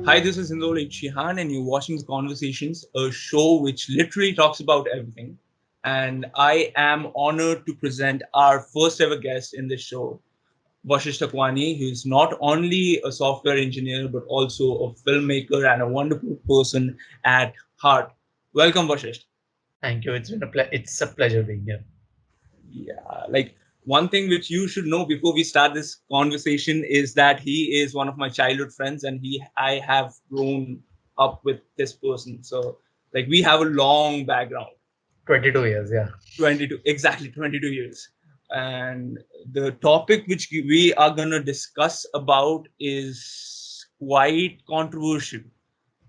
Hi, this is Indole Chihan, and you're watching The Conversations, a show which literally talks about everything. And I am honored to present our first ever guest in this show, Vashist Thakwani, who is not only a software engineer, but also a filmmaker and a wonderful person at heart. Welcome, Vashist. Thank you. It's a pleasure being here. Yeah, like one thing which you should know before we start this conversation is that he is one of my childhood friends, and I have grown up with this person. So like we have a long background, 22 years, yeah. 22, exactly 22 years. And the topic which we are going to discuss about is quite controversial,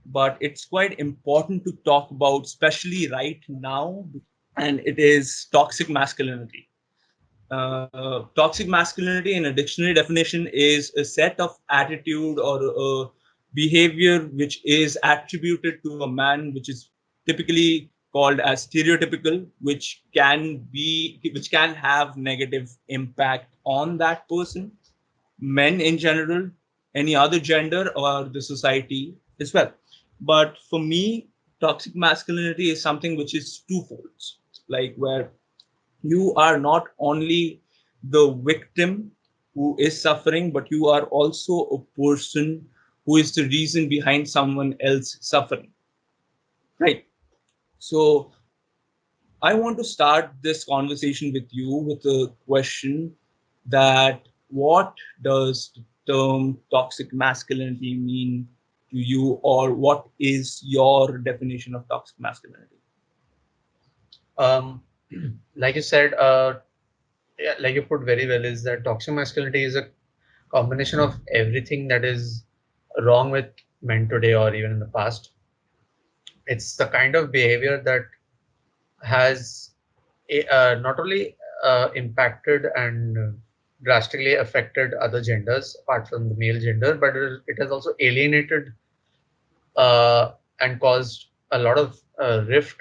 but it's quite important to talk about, especially right now, and it is toxic masculinity. Toxic masculinity in a dictionary definition is a set of attitude or a behavior which is attributed to a man, which is typically called as stereotypical, which can have negative impact on that person, men in general, any other gender, or the society as well. But for me, toxic masculinity is something which is twofold, like where you are not only the victim who is suffering, but you are also a person who is the reason behind someone else suffering. Right. So I want to start this conversation with you with a question that what does the term toxic masculinity mean to you, or what is your definition of toxic masculinity? Um, like you said, yeah, like you put very well, is that toxic masculinity is a combination of everything that is wrong with men today or even in the past. It's the kind of behavior that has not only impacted and drastically affected other genders apart from the male gender, but it has also alienated and caused a lot of rift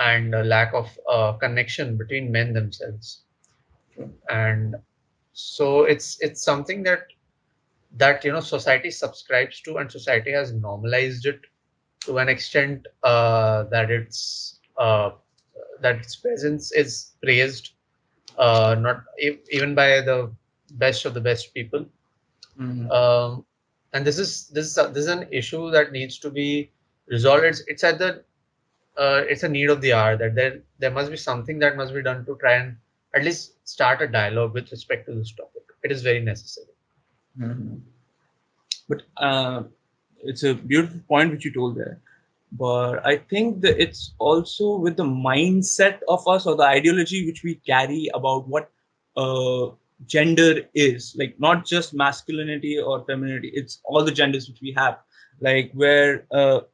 and a lack of connection between men themselves. And so it's something that society subscribes to, and society has normalized it to an extent that its presence is praised, not even by the best of the best people. Mm-hmm. um, and this is an issue that needs to be resolved. It's at the it's a need of the hour that there must be something that must be done to try and at least start a dialogue with respect to this topic. It is very necessary. Mm-hmm. But it's a beautiful point which you told there. But I think that it's also with the mindset of us or the ideology which we carry about what uh, gender is. Like not just masculinity or femininity, it's all the genders which we have. Like where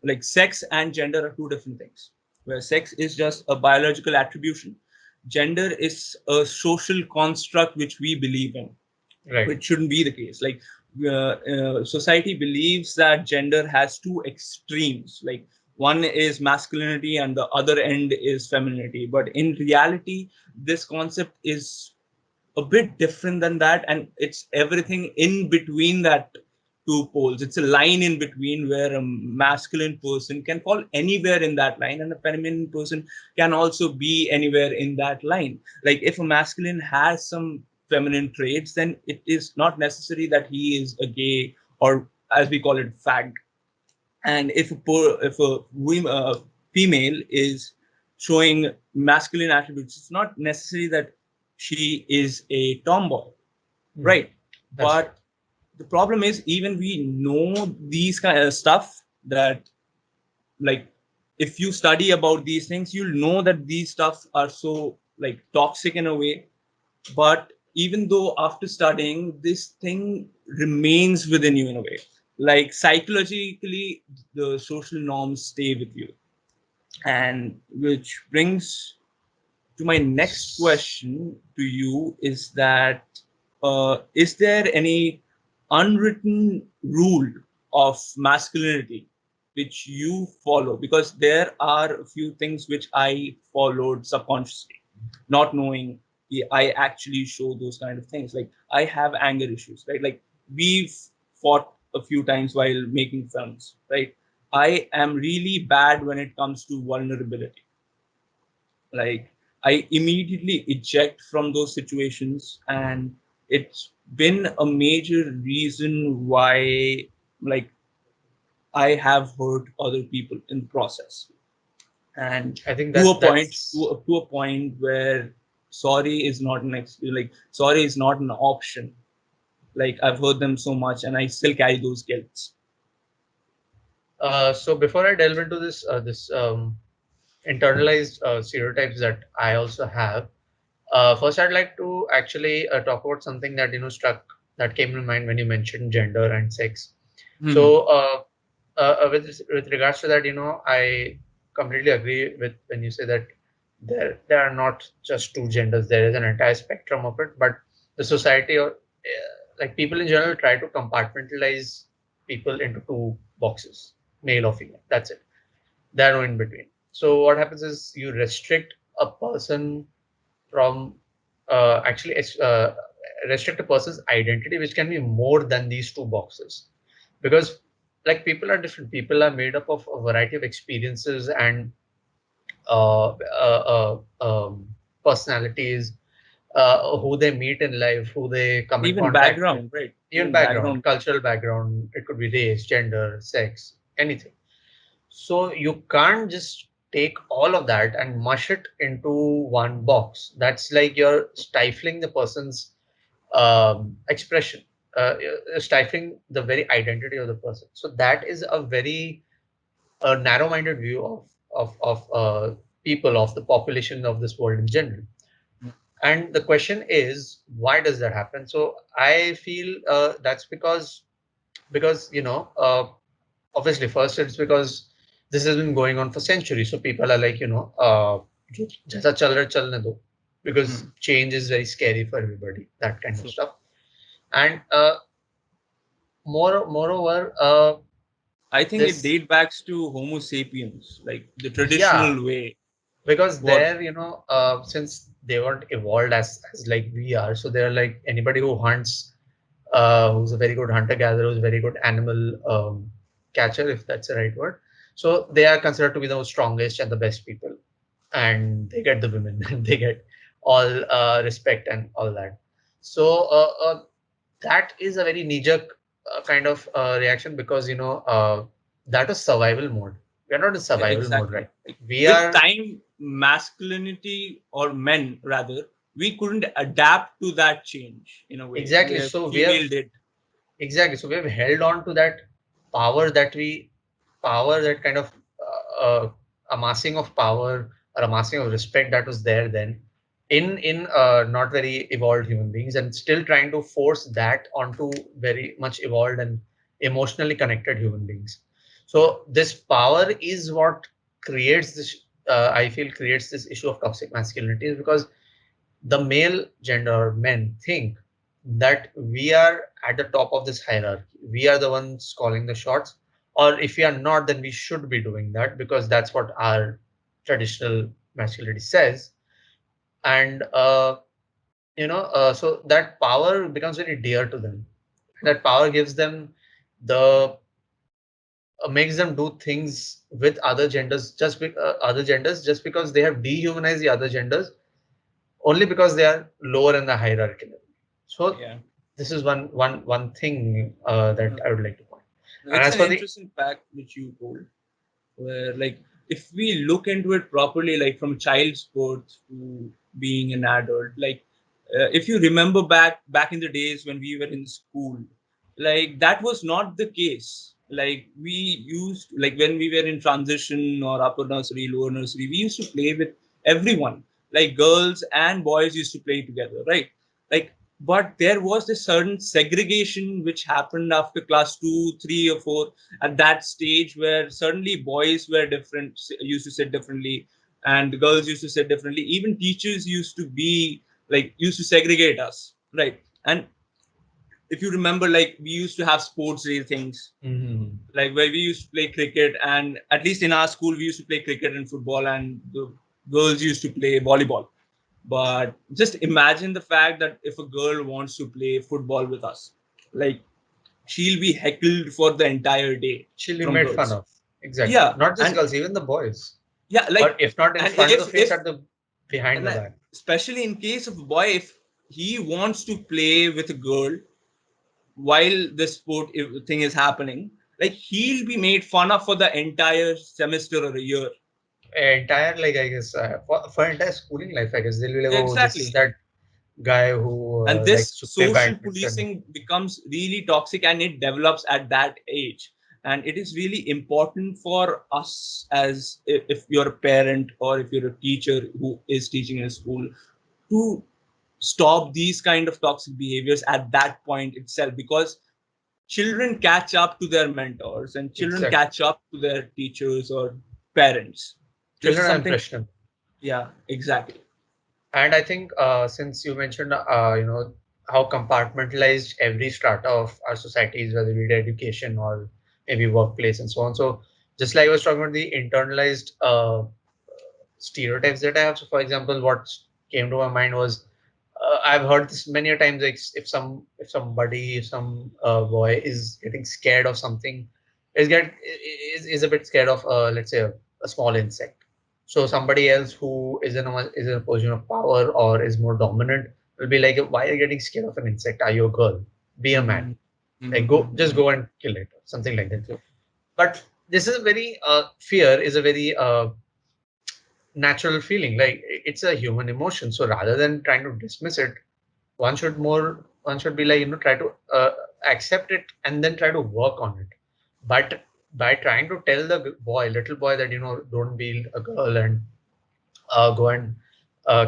like sex and gender are two different things. Where sex is just a biological attribution, gender is a social construct which we believe in, Right. which shouldn't be the case. Like society believes that gender has two extremes, like one is masculinity and the other end is femininity, but in reality this concept is a bit different than that, and it's everything in between that two poles. It's a line in between where a masculine person can fall anywhere in that line, and a feminine person can also be anywhere in that line. Like if a masculine has some feminine traits, then it is not necessary that he is a gay, or as we call it, fag. And if a female is showing masculine attributes, it's not necessary that she is a tomboy, Hmm. right? That's right. But the problem is, even we know these kind of stuff, that like if you study about these things, you'll know that these stuff are so like toxic in a way. But even though after studying, this thing remains within you in a way, like psychologically the social norms stay with you. And which brings to my next question to you, is that is there any unwritten rule of masculinity which you follow? Because there are a few things which I followed subconsciously, not knowing I actually show those kind of things. Like I have anger issues, right? Like we've fought a few times while making films, right? I am really bad when it comes to vulnerability. Like, I immediately eject from those situations, and it's been a major reason why, like, I have hurt other people in the process. And I think to that a point, that's to a point where sorry is not an like sorry is not an option. Like, I've heard them so much, and I still carry those guilts. so before I delve into this internalized stereotypes that I also have, first I'd like to actually talk about something that that came to mind when you mentioned gender and sex. Hmm. So with regards to that, I completely agree with when you say that there are not just two genders. There is an entire spectrum of it, but the society or like people in general try to compartmentalize people into two boxes, male or female. That's it. There are no in between. So what happens is you restrict a person from actually restrict a person's identity, which can be more than these two boxes, because like people are different. People are made up of a variety of experiences and uh, uh, personalities, who they meet in life, who they come in Even contact with, background, right? even Even background, background. cultural background. It could be race, gender, sex, anything. So you can't just take all of that and mush it into one box. That's like you're stifling the person's expression, stifling the very identity of the person. So that is a very narrow-minded view of people, of the population of this world in general. And the question is, why does that happen? So I feel that's because obviously first it's because this has been going on for centuries. So people are like, jaisa chal raha hai, chalne do, because Hmm. change is very scary for everybody, that kind of So stuff. And moreover, I think it this dates back to Homo sapiens, like the yeah, traditional way. because What? they're since they weren't evolved as like we are, so they're like anybody who hunts, who's a very good hunter gatherer, who's a very good animal catcher, if that's the right word. So they are considered to be the most strongest and the best people, and they get the women and they get all respect and all that. So that is a very knee-jerk kind of reaction, because that is survival mode. We are not in Yeah, survival mode, exactly. right? Like, We with are time, masculinity, or men rather, we couldn't adapt to that change in a way exactly. where So we have female did. exactly. So we have held on to that power that we power that kind of amassing of power or amassing of respect that was there then in not very evolved human beings, and still trying to force that onto very much evolved and emotionally connected human beings. So this power is what creates this. I feel creates this issue of toxic masculinity, is because the male gender or men think that we are at the top of this hierarchy. We are the ones calling the shots. Or if we are not, then we should be doing that, because that's what our traditional masculinity says. And, so that power becomes very dear to them. That power gives them the makes them do things with other genders, other genders, just because they have dehumanized the other genders, only because they are lower in the hierarchy level. So Yeah. this is one thing that I would like to point. And It's as an for the interesting fact which you told, where, like, if we look into it properly, like from child's birth to being an adult, like, if you remember back in the days when we were in school, like, that was not the case. Like, we used, like, when we were in transition or upper nursery, lower nursery, we used to play with everyone. Like, girls and boys used to play together, right? Like, but there was this certain segregation which happened after class 2, 3, or 4, at that stage, where suddenly boys were different, used to sit differently, and the girls used to sit differently. Even teachers used to be, like, used to segregate us, right? And if you remember, like, we used to have sports day things, Mhm. like where we used to play cricket, and at least in our school we used to play cricket and football, and the girls used to play volleyball. But just imagine the fact that if a girl wants to play football with us, like, she'll be heckled for the entire day She'll be from made fun girls. of. Exactly. Yeah, Not just and girls, even the boys. yeah, Or like, if not in and front of the face, if at the behind and the back. especially in case of a boy, if he wants to play with a girl while this thing is happening, like he'll be made fun of for the entire semester or a year. Entire, like, I guess, for entire schooling life, I guess they'll be like, oh, this is Exactly. that guy who And likes this to play social badminton. policing becomes really toxic, and it develops at that age. And it is really important for us, as if you're a parent or if you're a teacher who is teaching in a school, to stop these kind of toxic behaviors at that point itself, because children catch up to their mentors and children Exactly. catch up to their teachers or parents. This is Children are something. impressionable. Yeah, exactly. And I think since you mentioned, how compartmentalized every strata of our society is, whether it be education or maybe workplace and so on. So just like I was talking about the internalized stereotypes that I have. So for example, what came to my mind was I've heard this many a times. Like if somebody, if some boy is getting scared of something, is a bit scared of let's say a small insect. So somebody else who is in a position of power or is more dominant will be like, why are you getting scared of an insect? Are you a girl? Be a man. Mm-hmm. Like just Mm-hmm. go and kill it, something like that. So, But this is a very fear is a very natural feeling. Like it's a human emotion. So rather than trying to dismiss it, one should be like, try to accept it and then try to work on it. But by trying to tell the little boy, that don't be a girl and go and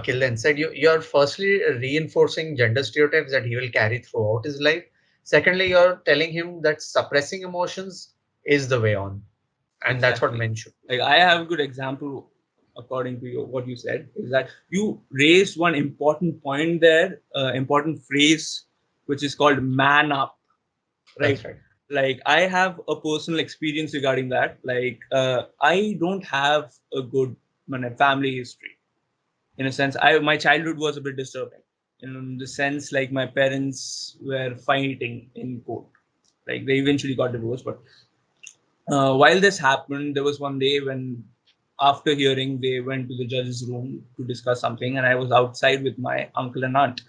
kill the insect, you're firstly reinforcing gender stereotypes that he will carry throughout his life. Secondly, you're telling him that suppressing emotions is the way on, and that's what exactly. men should do. Like I have a good example, according to you, what you said is that you raised one important point there, important phrase, which is called "man up." That's Right? right. Like I have a personal experience regarding that. Like I don't have a good family history. In a sense, I my childhood was a bit disturbing. In the sense, like my parents were fighting in court. Like they eventually got divorced, but while this happened, there was one day when, after hearing, they went to the judge's room to discuss something, and I was outside with my uncle and aunt,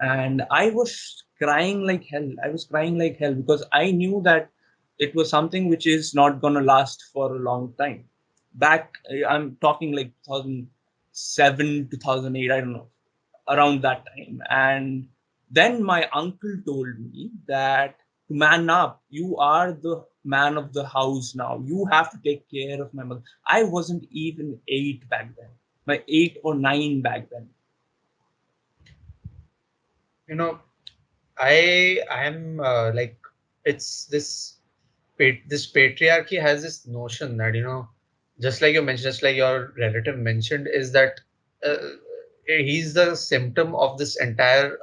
and I was crying like hell. I was crying like hell because I knew that it was something which is not gonna last for a long time. Back, I'm talking like 2007, 2008. I don't know, around that time. And then my uncle told me that, man up, you are the man of the house now. You have to take care of my mother. I wasn't even 8 back then. My 8 or 9 back then. You know, I am like, it's this patriarchy has this notion that, just like you mentioned, just like your relative mentioned, is that uh, he's the symptom of this entire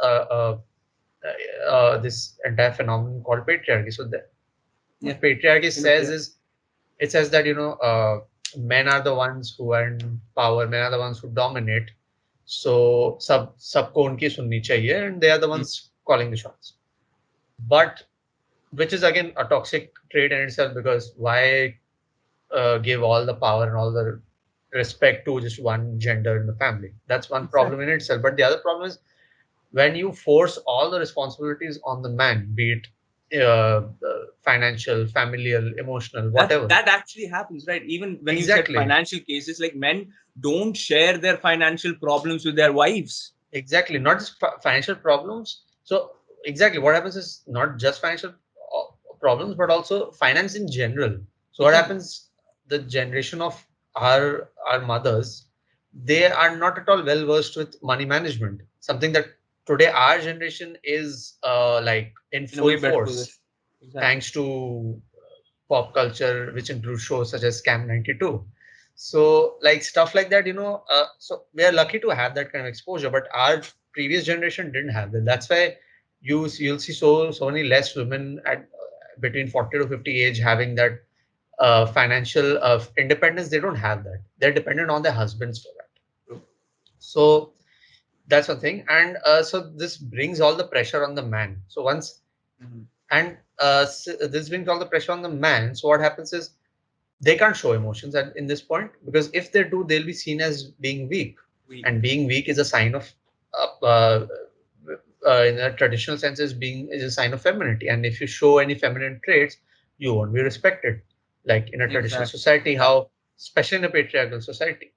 phenomenon called patriarchy. So Yeah, what patriarchy you know, says yeah. is, it says that, men are the ones who are in power, men are the ones who dominate. So सबको उनकी सुननी चाहिए, and they are the Mm. ones calling the shots. But which is again a toxic trait in itself, because why give all the power and all the respect to just one gender in the family? That's one problem in Exactly. itself. But the other problem is when you force all the responsibilities on the man, be it financial, familial, emotional, That whatever. that actually happens, right? Even when you said Exactly. financial cases, like men don't share their financial problems with their wives. Exactly, not just financial problems. So exactly what happens is not just financial problems, but also finance in general. So what Yeah. happens, the generation of our mothers, they are not at all well versed with money management, something that today our generation is like in In a way full better force, position. Exactly. thanks to pop culture, which includes shows such as Scam 92. So, like stuff like that, so we are lucky to have that kind of exposure, but our previous generation didn't have that. That's why you'll see so many less women at between 40 to 50 age having that financial independence. They don't have that. They're dependent on their husbands for that. True. So that's one thing, and so this brings all the pressure on the man. So once Mhm. And this brings all the pressure on the man. So what happens is they can't show emotions in this point, because if they do, they'll be seen as being weak, We and being weak is a sign of in a traditional sense is a sign of femininity. And if you show any feminine traits, you won't be respected, like in a traditional exactly, society, exactly, how especially in a patriarchal society.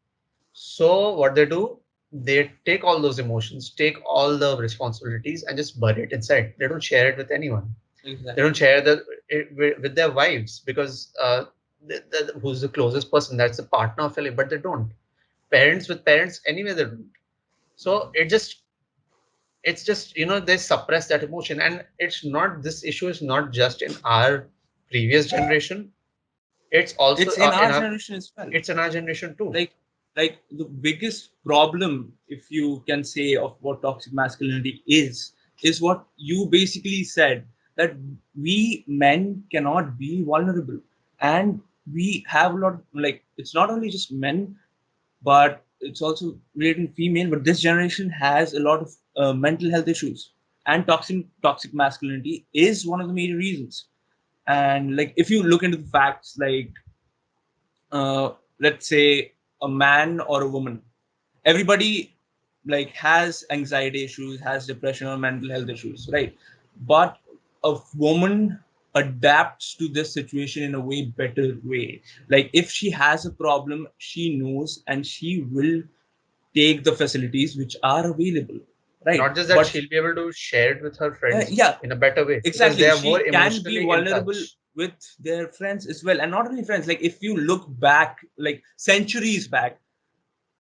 So what they do, they take all those emotions, take all the responsibilities, and just bury it inside. They don't share it with anyone. They exactly. don't share with their wives, because who's the closest person? That's the partner of life, but they don't. Parents with parents, anyway, they don't. So it's just, they suppress that emotion. And it's not, this issue is not just in our previous generation. It's also It's in our generation as well. it's in our generation too. like like the biggest problem, if you can say, of what toxic masculinity is what you basically said, that we men cannot be vulnerable. And we have a lot, like, it's not only just men, but it's also related to female, but this generation has a lot of mental health issues, and toxic masculinity is one of the major reasons. And like, if you look into the facts, like, let's say a man or a woman, everybody like has anxiety issues, has depression or mental health issues, right? But a woman adapts to this situation in a way better way. Like, if she has a problem, she knows and she will take the facilities which are available, right? Not just that, But she'll be able to share it with her friends yeah, in a better way, because they exactly, are more she can be emotionally in vulnerable touch. with their friends as well. And not only friends, like, if you look back, like centuries back,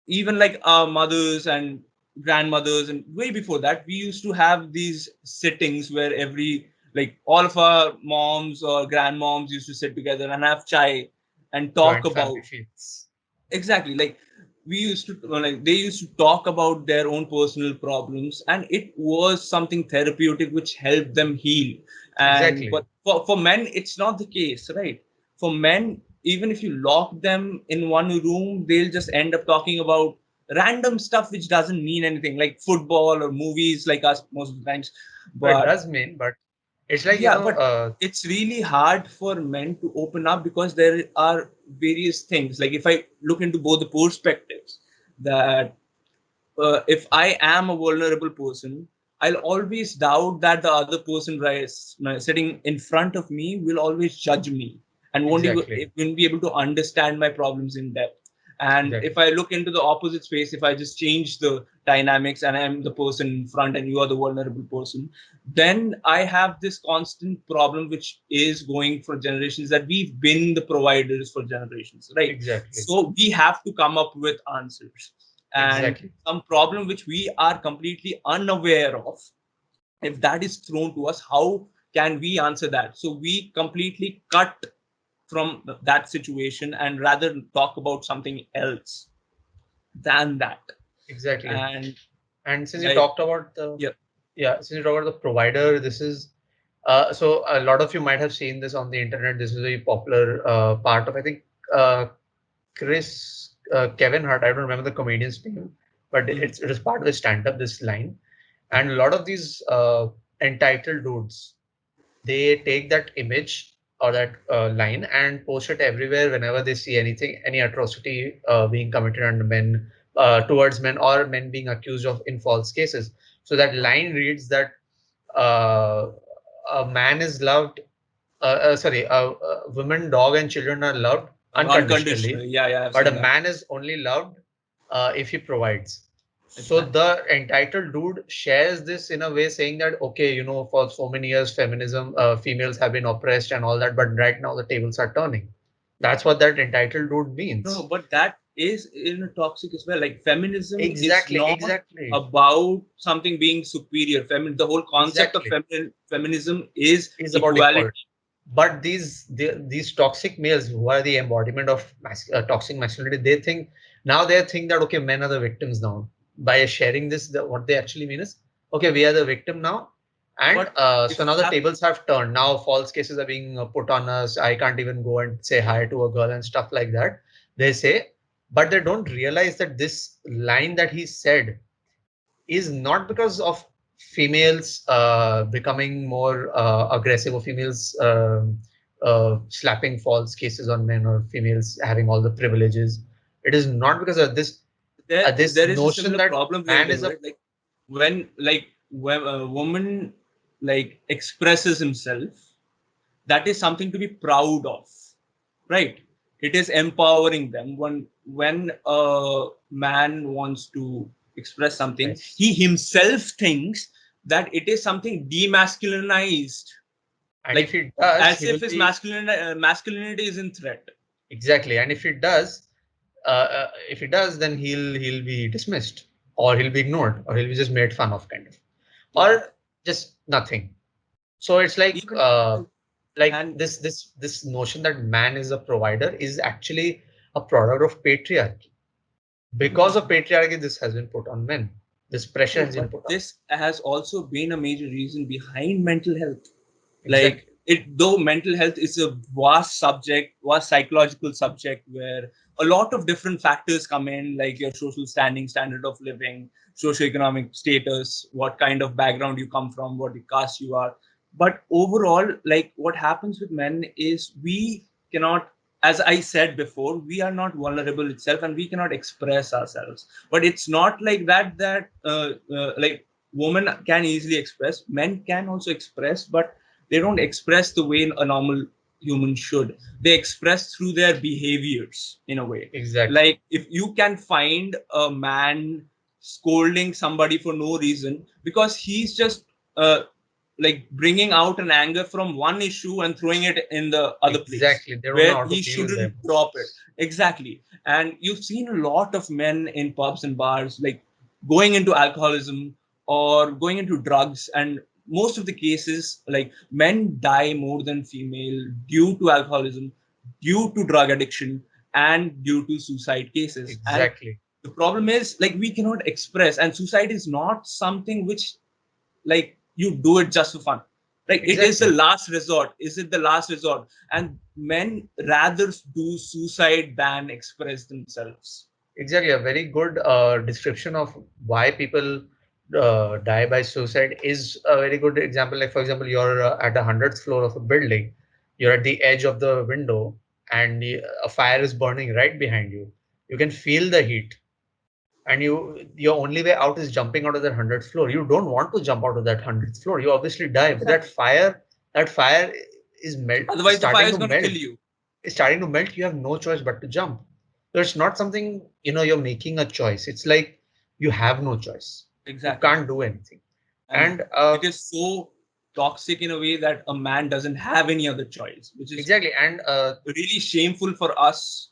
even like our mothers and grandmothers, and way before that, we used to have these sittings where every, like, all of our moms or grandmoms used to sit together and have chai and talk Joint family about, feels. exactly, like, we used to, like, they used to talk about their own personal problems, and it was something therapeutic which helped them heal. And Exactly. but for men, it's not the case, right? For men, even if you lock them in one room, they'll just end up talking about random stuff which doesn't mean anything, like football or movies, like us most of the times. No, it But does mean, but it's like, yeah, but it's really hard for men to open up, because there are various things. Like, if I look into both the perspectives, that if I am a vulnerable person, I'll always doubt that the other person, right, sitting in front of me, will always judge me and exactly, won't be able to understand my problems in depth. And if exactly, I look into the opposite space, if I just change the dynamics and I'm the person in front and you are the vulnerable person, then I have this constant problem, which is going for generations, that we've been the providers for generations, right? exactly, So we have to come up with answers. And exactly, some problem which we are completely unaware of, if that is thrown to us, how can we answer that? So we completely cut from that situation and rather talk about something else than that. exactly. And And since you like, talked about the yeah. yeah, since you talked about the provider, this is so a lot of you might have seen this on the internet. This is a popular part of, I think, Kevin Hart. I don't remember the comedian's name, but Mhm. it is part of the stand-up. This line, and a lot of these entitled dudes, they take that image or that line and post it everywhere whenever they see anything, any atrocity being committed on men, towards men, or men being accused of in false cases. So that line reads that uh, a man is loved, women, dog, and children are loved unconditionally, Unconditionally, yeah, yeah, I've but a seen that. man is only loved if he provides. So Exactly. the entitled dude shares this in a way saying that, okay, for so many years, feminism, females have been oppressed and all that, but right now the tables are turning. That's what that entitled dude No, means. but that is in a toxic as well. Like, feminism is Exactly, not exactly, about something being superior. The whole concept of exactly. feminism is Is about equality. equality. But these toxic males who are the embodiment of toxic masculinity, they think that, okay, men are the victims now. By sharing this, what they actually mean is, okay, we are the victim now, and But so if now you the have, tables have turned. Now false cases are being put on us. I can't even go and say hi to a girl and stuff like that. They say, but they don't realize that this line that he said is not because of females becoming more aggressive, or females slapping false cases on men, or females having all the privileges. It is not because of this There is a notion similar that problem here, man is a Deloitte. When a woman like expresses himself, that is something to be proud of, right? It is empowering them. When a man wants to express something, yes. he himself thinks that it is something demasculinized, And if like he does, as he will if his be masculinity is in threat. exactly. And if he does, then he'll be dismissed, or he'll be ignored, or he'll be just made fun of, kind of, Yeah, or just nothing. So it's even like and this notion that man is a provider is actually a product of patriarchy. Because of patriarchy, this has been put on men. This pressure true, has been but put on. this has also been a major reason behind mental health. Like Exactly. it, though mental health is a vast subject, vast psychological subject where a lot of different factors come in, like your social standing, standard of living, socioeconomic status, what kind of background you come from, what caste you are. But overall, like what happens with men is we cannot, as I said before, we are not vulnerable itself and we cannot express ourselves. But it's not like that like women can easily express, men can also express, but they don't express the way a normal human should. They express through their behaviors in a way. Exactly. Like if you can find a man scolding somebody for no reason because he's just like bringing out an anger from one issue and throwing it in the other place Exactly. They don't know where how to he deal with shouldn't them. drop it. Exactly. And you've seen a lot of men in pubs and bars like going into alcoholism or going into drugs, and most of the cases like men die more than female due to alcoholism, due to drug addiction, and due to suicide cases. And Exactly. the problem is like we cannot express, and suicide is not something which like you do it just for fun. Like it is the Exactly. last resort. Is it the last resort? And men rather do suicide than express themselves. Exactly. A very good description of why people die by suicide is a very good example. Like, for example, you're at the 100th floor of a building, you're at the edge of the window, and a fire is burning right behind you. You can feel the heat, and your only way out is jumping out of that 100th floor. You don't want to jump out of that 100th floor. You obviously die, but Exactly. that fire is Otherwise, the fire starting is to going to kill melt. you. It's starting to melt. You have no choice but to jump. So it's not something, you're making a choice. It's like you have no choice. You Exactly. can't do anything. And And it is so toxic in a way that a man doesn't have any other choice, which is exactly. And really shameful for us,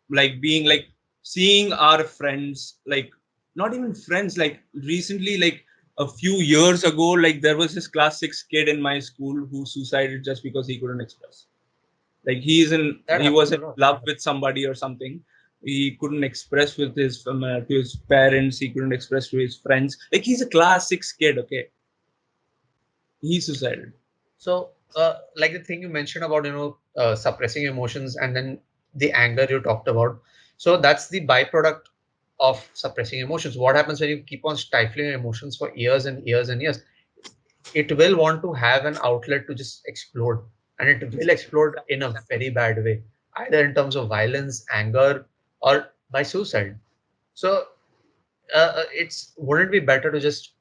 like being like seeing our friends, like not even friends, like recently, like a few years ago, like there was this class 6 kid in my school who suicided just because he couldn't express. Like that he happens was a in lot. love with somebody or something. He couldn't express with his to his parents. He couldn't express to his friends. Like he's a class 6 kid. Okay, he suicided. So, like the thing you mentioned about, suppressing emotions, and then the anger you talked about. So that's the byproduct of suppressing emotions. What happens when you keep on stifling your emotions for years and years and years? It will want to have an outlet to just explode, and it will explode in a very bad way, either in terms of violence, anger, or by suicide. So, it's wouldn't it be better to just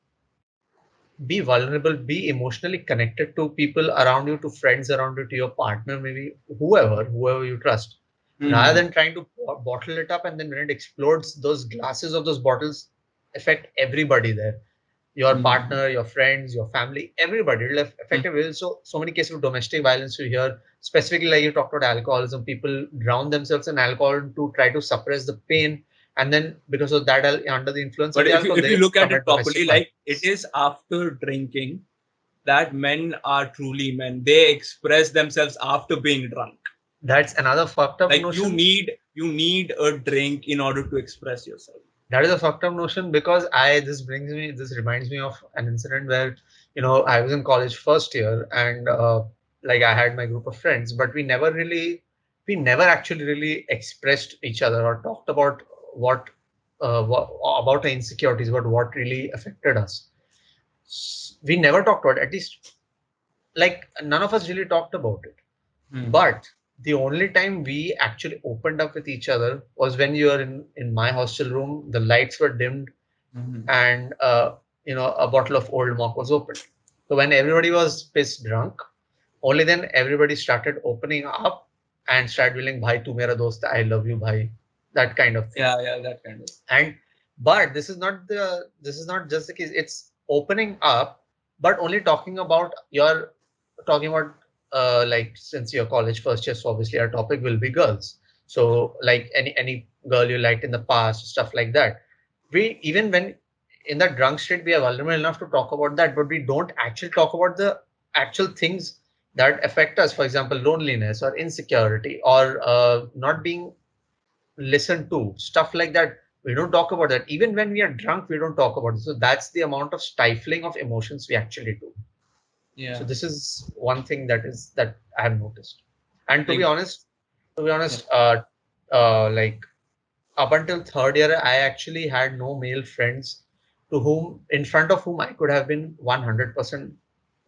be vulnerable, be emotionally connected to people around you, to friends around you, to your partner, maybe whoever you trust, rather Hmm. than trying to bottle it up, and then when it explodes, those glasses of those bottles affect everybody there, your Hmm. partner, your friends, your family, everybody. It'll Hmm. affect everybody. So many cases of domestic violence you hear, specifically like you talked about alcoholism. People drown themselves in alcohol to try to suppress the pain, and then because of that, under the influence of But the alcohol, if you they look at it commit domestic properly, like it violence. is after drinking that men are truly men. They express themselves after being drunk. That's another fucked up Like notion. you need a drink in order to express yourself. That is a fucked up notion, because this reminds me of an incident where, I was in college first year, and like I had my group of friends, but we never actually really expressed each other or talked about what, what about our insecurities, but what really affected us. We never talked about it. At least, like, none of us really talked about it. Hmm. But the only time we actually opened up with each other was when you were in my hostel room, the lights were dimmed, Hmm. and a bottle of old mock was opened. So when everybody was pissed drunk, only then everybody started opening up and started feeling, "Bhai, tu mera dost hai, I love you, bhai," that kind of thing. Yeah, yeah, that kind of. And but this is not just the case. It's opening up, but only talking about like, since your college first year, so obviously our topic will be girls. So like any girl you liked in the past, stuff like that. We, even when in that drunk state, we are vulnerable enough to talk about that, but we don't actually talk about the actual things that affect us. For example, loneliness or insecurity, or not being listened to, stuff like that. We don't talk about that. Even when we are drunk, we don't talk about it. So that's the amount of stifling of emotions we actually do. So Yeah, this is one thing that I have noticed. And to be like honest, to be yeah. honest, like, up until third year, I actually had no male friends in front of whom I could have been 100%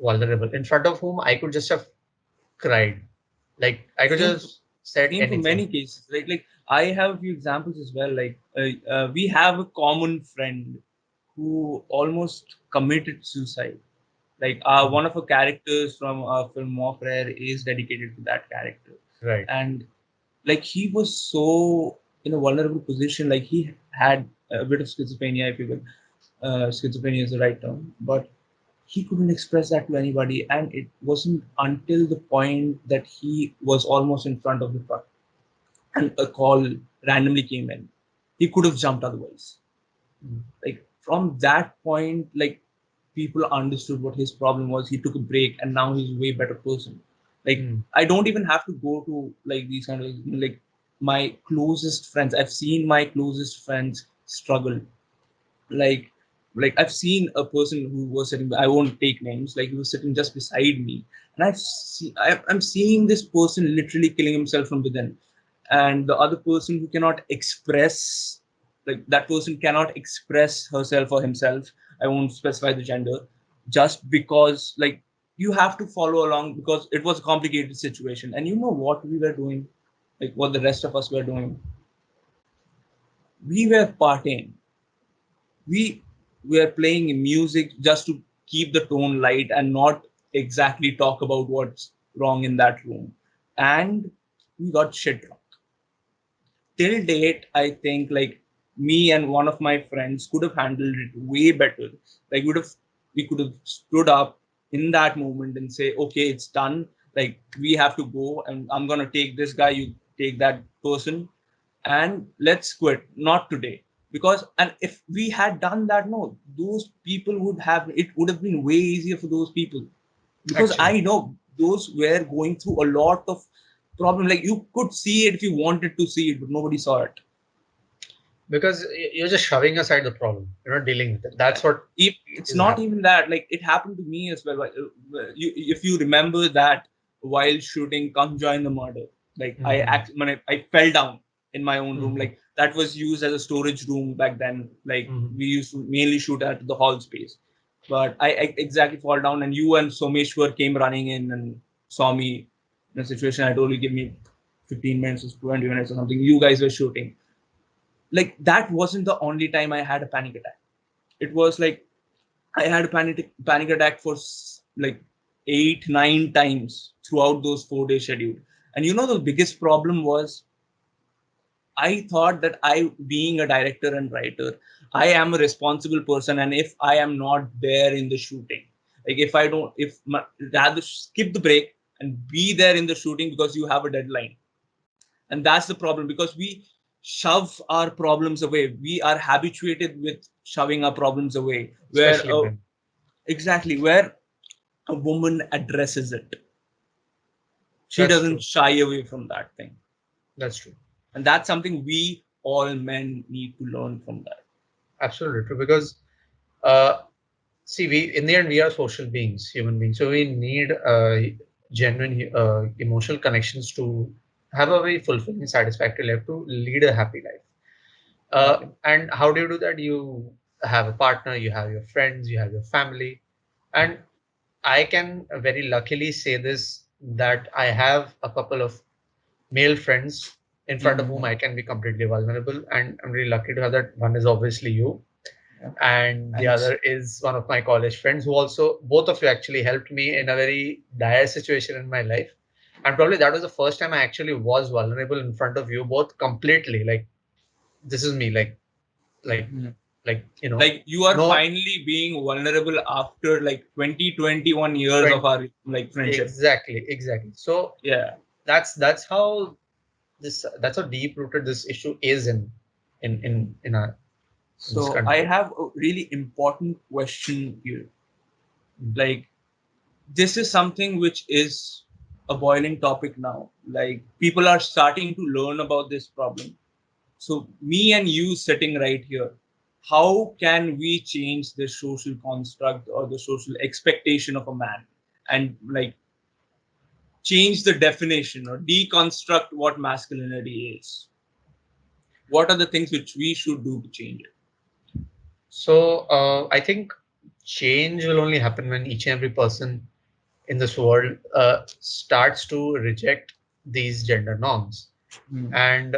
vulnerable, in front of whom I could just have cried. Like, I could Same, just said same for many anything. cases, right? Like I have a few examples as well. Like we have a common friend who almost committed suicide. Like Mhm. one of our characters from our film More Prayer is dedicated to that character, Right. and like he was so in a vulnerable position. Like he had a bit of schizophrenia, if you will. Schizophrenia is the right term, but he couldn't express that to anybody, and it wasn't until the point that he was almost in front of the truck and a call randomly came in. He could have jumped otherwise. Mm. Like from that point, like people understood what his problem was. He took a break, and now he's a way better person. Like Mm. I don't even have to go to like these kind of like my closest friends. I've seen my closest friends struggle. Like I've seen a person who was sitting. I won't take names. Like he was sitting just beside me, and I'm seeing this person literally killing himself from within, and the other person who cannot express, like that person cannot express herself or himself. I won't specify the gender, just because like you have to follow along because it was a complicated situation, and you know what we were doing, like what the rest of us were doing. We were partying. we were playing music just to keep the tone light and not exactly talk about what's wrong in that room, and we got shit drunk. Till date I think like me and one of my friends could have handled it way better. Like we could have stood up in that moment and say, okay, it's done. Like we have to go, and I'm gonna take this guy, you take that person, and let's quit. Not today. Because and if we had done that, no, those people would have, it would have been way easier for those people, because Actually, I know those were going through a lot of problem. Like you could see it if you wanted to see it, but nobody saw it. because you're just shoving aside the problem. You're not dealing with it. That's what It's is not happening. even that. Like it happened to me as well. If you remember that while shooting "Come Join the Murder," like Hmm. when I fell down in my own room. Hmm. Like that was used as a storage room back then. Like Hmm. we used to mainly shoot at the hall space. But I exactly fall down, and you and Someshwar came running in and saw me in a situation. I told you, give me 15 minutes or 20 minutes or something. You guys were shooting. Like that wasn't the only time I had a panic attack. It was like I had a panic attack for like 8 9 times throughout those 4 day schedule. And you know the biggest problem was I thought that I, being a director and writer, I am a responsible person, and if I am not there in the shooting, like if I don't, if my, rather skip the break and be there in the shooting because you have a deadline. And that's the problem, because we shove our problems away. We are habituated with shoving our problems away. Where Especially men. exactly where a woman addresses it, she That's doesn't true. shy away from that thing, That's true. and that's something we all men need to learn from that. Absolutely true. Because uh, see, we in the end we are social beings, human beings. So we need genuine emotional connections to have a very fulfilling, satisfactory life, to lead a happy life. Exactly. And how do you do that? You have a partner, you have your friends, you have your family. And I can very luckily say this, that I have a couple of male friends in front of whom Mm-hmm. I can be completely vulnerable, and I'm really lucky to have that. One is obviously you, Yeah. and the Thanks. other is one of my college friends, who also, both of you actually helped me in a very dire situation in my life. And probably that was the first time I actually was vulnerable in front of you both completely. Like, this is me, like, Mhm. like, Like you are no, finally being vulnerable after like 20, 21 years of 20, our like friendship. exactly. So Yeah. that's how that's how deep rooted this issue is in our in this So I country. have a really important question here. Mm. Like this is something which is a boiling topic now. Like people are starting to learn about this problem. So me and you sitting right here, how can we change the social construct or the social expectation of a man and like change the definition or deconstruct what masculinity is? What are the things which we should do to change it? So I think change will only happen when each and every person in this world starts to reject these gender norms. Hmm. And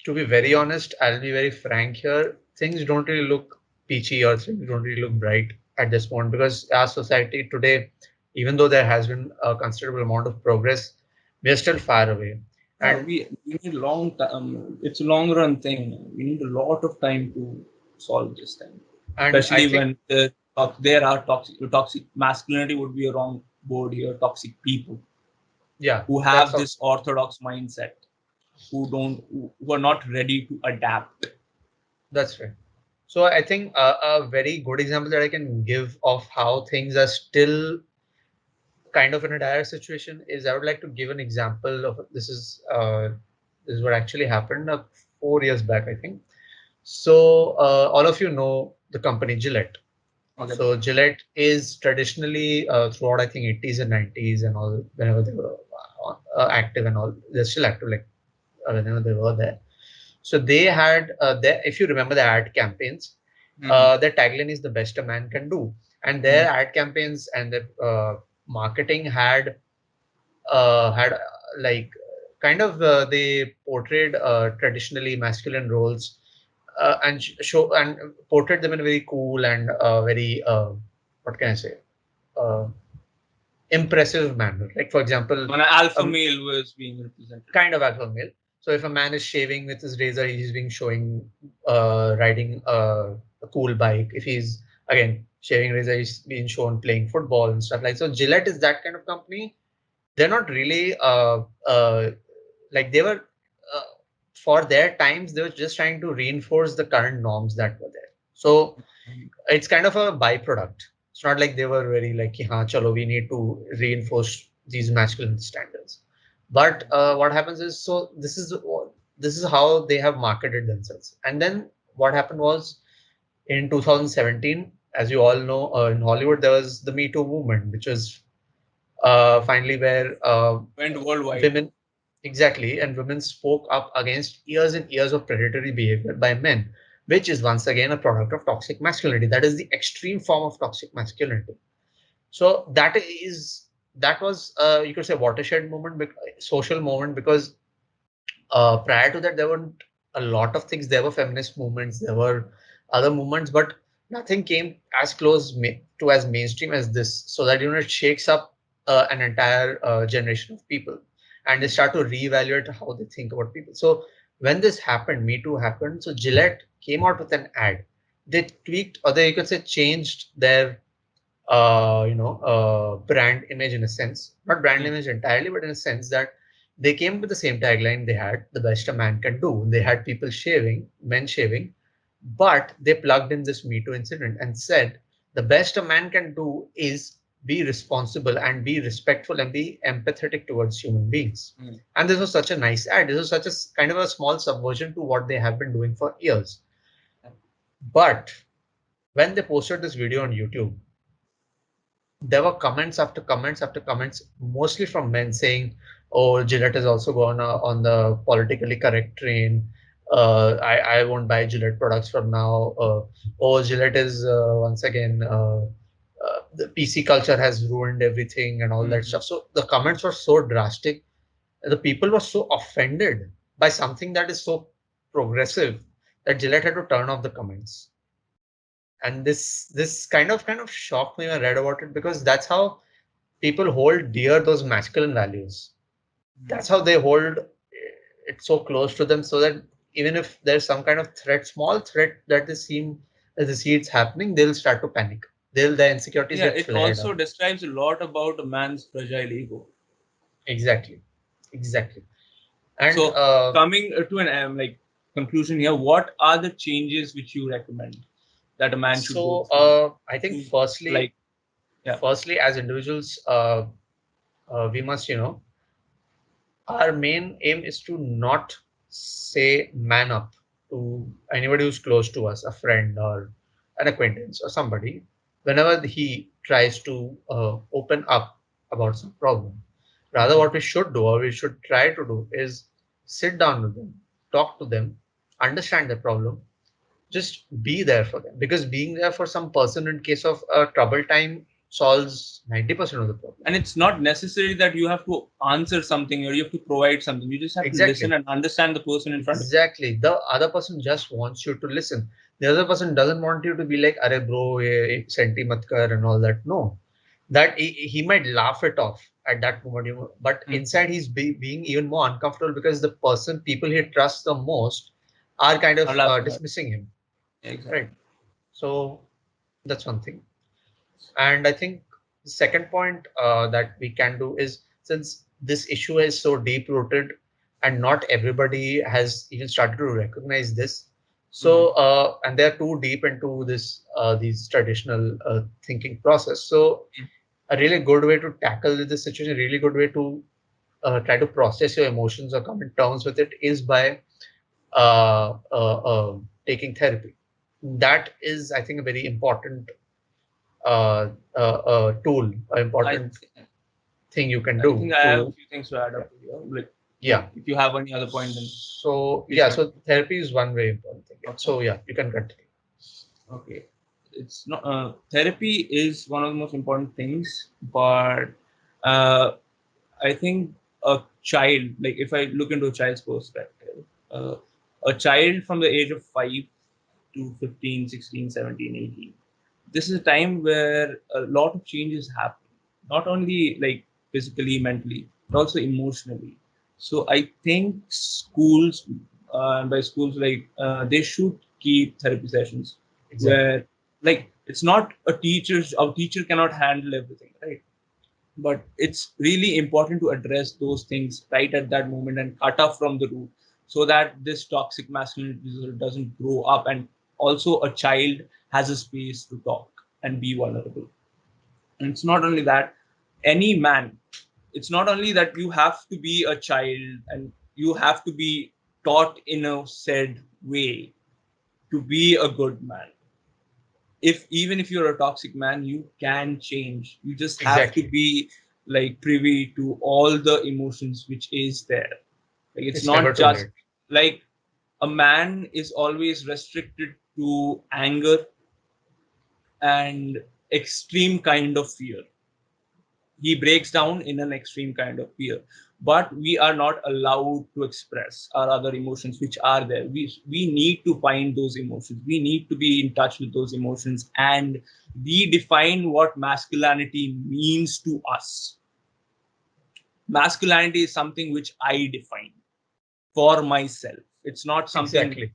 to be very honest, I'll be very frank here. Things don't really look peachy, or things don't really look bright at this point, because our society today, even though there has been a considerable amount of progress, we are still far away. Yeah, And we need long time. It's a long run thing. We need a lot of time to solve this thing, I especially think, when there are toxic masculinity would be a wrong word here. Toxic people yeah, who that's have all. this orthodox mindset, who are not ready to adapt. That's right. So I think a very good example that I can give of how things are still kind of in a dire situation is, I would like to give an example of this is what actually happened 4 years back, I think. So all of you know the company Gillette. Okay. So Gillette is traditionally throughout, I think, 80s and 90s and all, whenever they were active and all, they're still active, like whenever they were there. So they had if you remember the ad campaigns, Mm-hmm. their tagline is "the best a man can do," and Mm-hmm. their ad campaigns and their marketing had like kind of they portrayed traditionally masculine roles, and show and portrayed them in a very cool and very what can I say, uh, impressive manner. Like, for example, When an alpha um, male was being represented. kind of alpha male. So if a man is shaving with his razor, he's being showing riding a cool bike. If he's again shaving razor, he's being shown playing football and stuff like. So Gillette is that kind of company. They're not really like they were uh, for their times. They were just trying to reinforce the current norms that were there. So it's kind of a byproduct. It's not like they were very like, "Haan, chalo, we need to reinforce these masculine standards." But what happens is, so this is how they have marketed themselves. And then what happened was, in 2017, as you all know, in Hollywood there was the Me Too movement, which was finally where Went worldwide. women, exactly, and women spoke up against years and years of predatory behavior by men, which is once again a product of toxic masculinity. That is the extreme form of toxic masculinity. So that was you could say watershed moment, social moment, because prior to that there weren't a lot of things. There were feminist movements, there were other movements, but nothing came as close to as mainstream as this, so that it shakes up an entire generation of people, and they Mm. start to reevaluate how they think about people. So when this happened, Me Too happened, so Gillette came out with an ad. They tweaked, or they, you could say, changed their brand image, in a sense, not brand Mm. image entirely, but in a sense that they came with the same tagline. They had "the best a man can do." They had people shaving, men shaving, but they plugged in this Me Too incident and said the best a man can do is be responsible and be respectful and be empathetic towards human beings. Mm. And this was such a nice ad. This was such a kind of a small subversion to what they have been doing for years. But when they posted this video on YouTube, there were comments after comments after comments, mostly from men saying, "Oh, Gillette has also gone on the politically correct train. I won't buy Gillette products from now. Oh, Gillette is once again the PC culture has ruined everything and all that Mhm. stuff. So the comments were so drastic. The people were so offended by something that is so progressive that Gillette had to turn off the comments. And this kind of shocked me when I read about it, because that's how people hold dear those masculine values. That's how they hold it so close to them, so that even if there's some kind of threat, small threat that they see it's happening, they'll start to panic. Their insecurities Yeah, get it flared also up. describes a lot about a man's fragile ego. Exactly, exactly. And So, coming to an like conclusion here, what are the changes which you recommend that a man should go so through I think to, firstly, like, yeah. as individuals, we must, our main aim is to not say man up to anybody who's close to us, a friend or an acquaintance or somebody, whenever he tries to open up about some problem. Rather, Mhm. what we should do, or we should try to do, is sit down with them, talk to them, understand the problem, just be there for them. Because being there for some person in case of a trouble time solves 90% of the problem. And it's not necessary that you have to answer something or you have to provide something. You just have to listen Exactly. and understand the person in front of you. Exactly. The other person just wants you to listen. The other person doesn't want you to be like, "Arey bro, ye senti mat kar," and all that. No, that he might laugh it off at that moment, but Mhm. inside he's being even more uncomfortable, because the people he trusts the most are kind of I'll laugh at that. dismissing him, right? Exactly. So that's one thing. And I think the second point that we can do is, since this issue is so deep rooted and not everybody has even started to recognize this. So, Mhm. and they're too deep into this, these traditional thinking process. So, a really good way to tackle this situation, a really good way to try to process your emotions or come in terms with it, is by taking therapy. That is, I think, a very important tool, an I important th- thing you can I think do I have a to, few things to add yeah. up to here. Like Yeah. if you have any other point, then So, please yeah, so continue. therapy is one very important thing. Yeah. Okay. So, yeah, you can continue. Okay. It's not therapy is one of the most important things, but uh, I think a child, like if I look into a child's perspective, uh, a child from the age of 5 to 15, 16, 17, 18, this is a time where a lot of changes happen, not only like physically, mentally, but also emotionally. So I think schools, by schools, like they should keep therapy sessions Exactly. where, like, it's not our teacher cannot handle everything, right? But it's really important to address those things right at that moment and cut off from the root, so that this toxic masculinity doesn't grow up, and also a child has a space to talk and be vulnerable. And it's not only that, any man, it's not only that you have to be a child and you have to be taught in a said way to be a good man. If even if you're a toxic man, you can change. You just have to Exactly. be like privy to all the emotions which is there. Like it's It's never not too just late. like a man is always restricted to anger and extreme kind of fear. He breaks down in an extreme kind of fear, but we are not allowed to express our other emotions which are there. We need to find those emotions, we need to be in touch with those emotions and redefine what masculinity means to us. Masculinity is something which I define for myself, it's not something Exactly.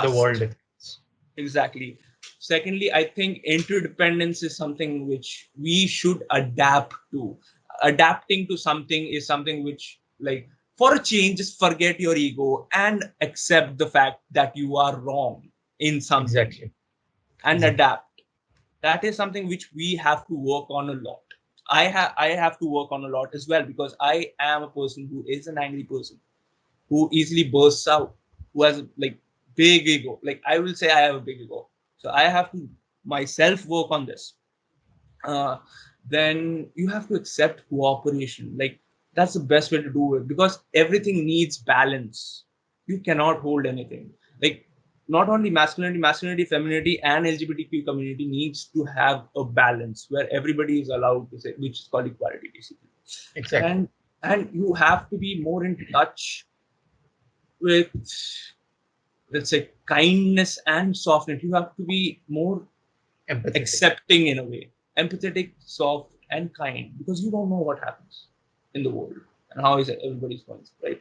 The world vast. difference. Exactly. Secondly, I think interdependence is something which we should adapt to. Adapting to something is something which, like, for a change, just forget your ego and accept the fact that you are wrong in something Exactly. and Exactly. adapt. That is something which we have to work on a lot. I have to work on a lot as well, because I am a person who is an angry person, who easily bursts out, who has like big ego. Like I will say I have a big ego. So I have to myself work on this. Uh, then you have to accept cooperation. Like that's the best way to do it, because everything needs balance. You cannot hold anything. Like not only masculinity, femininity, and LGBTQ community needs to have a balance where everybody is allowed to say, which is called equality, basically. Exactly. And you have to be more in touch with, let's say, kindness and softness. You have to be more Empathetic. accepting in a way, empathetic, soft, and kind, because you don't know what happens in the world and how is everybody's going, right?